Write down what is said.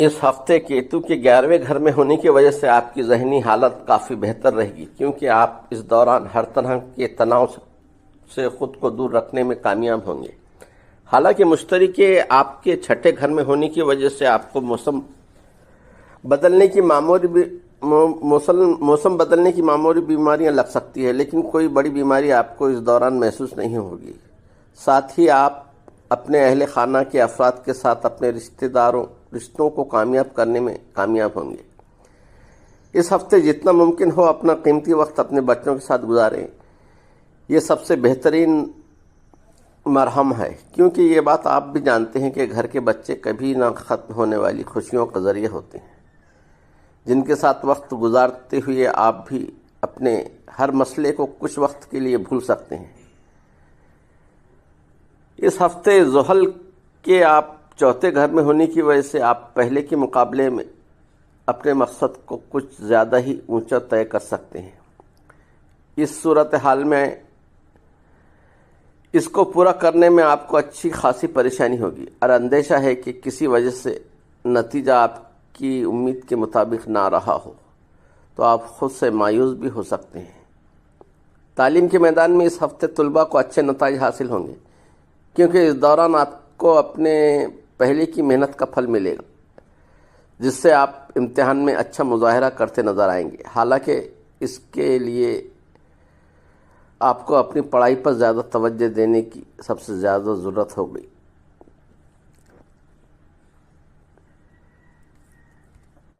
اس ہفتے کیتو کے 11ویں گھر میں ہونے کی وجہ سے آپ کی ذہنی حالت کافی بہتر رہے گی، کیونکہ آپ اس دوران ہر طرح کے تناؤ سے خود کو دور رکھنے میں کامیاب ہوں گے۔ حالانکہ مشتری کے آپ کے 6 گھر میں ہونے کی وجہ سے آپ کو موسم بدلنے کی معمولی بیماریاں لگ سکتی ہے، لیکن کوئی بڑی بیماری آپ کو اس دوران محسوس نہیں ہوگی۔ ساتھ ہی آپ اپنے اہل خانہ کے افراد کے ساتھ اپنے رشتوں کو کامیاب کرنے میں کامیاب ہوں گے۔ اس ہفتے جتنا ممکن ہو اپنا قیمتی وقت اپنے بچوں کے ساتھ گزاریں، یہ سب سے بہترین مرہم ہے، کیونکہ یہ بات آپ بھی جانتے ہیں کہ گھر کے بچے کبھی نہ ختم ہونے والی خوشیوں کا ذریعہ ہوتے ہیں، جن کے ساتھ وقت گزارتے ہوئے آپ بھی اپنے ہر مسئلے کو کچھ وقت کے لیے بھول سکتے ہیں۔ اس ہفتے زحل کے آپ 4 گھر میں ہونے کی وجہ سے آپ پہلے کے مقابلے میں اپنے مقصد کو کچھ زیادہ ہی اونچا طے کر سکتے ہیں۔ اس صورتحال میں اس کو پورا کرنے میں آپ کو اچھی خاصی پریشانی ہوگی، اور اندیشہ ہے کہ کسی وجہ سے نتیجہ آپ کی امید کے مطابق نہ رہا ہو تو آپ خود سے مایوس بھی ہو سکتے ہیں۔ تعلیم کے میدان میں اس ہفتے طلباء کو اچھے نتائج حاصل ہوں گے، کیونکہ اس دوران آپ کو اپنے پہلے کی محنت کا پھل ملے گا، جس سے آپ امتحان میں اچھا مظاہرہ کرتے نظر آئیں گے۔ حالانکہ اس کے لیے آپ کو اپنی پڑھائی پر زیادہ توجہ دینے کی سب سے زیادہ ضرورت ہوگی۔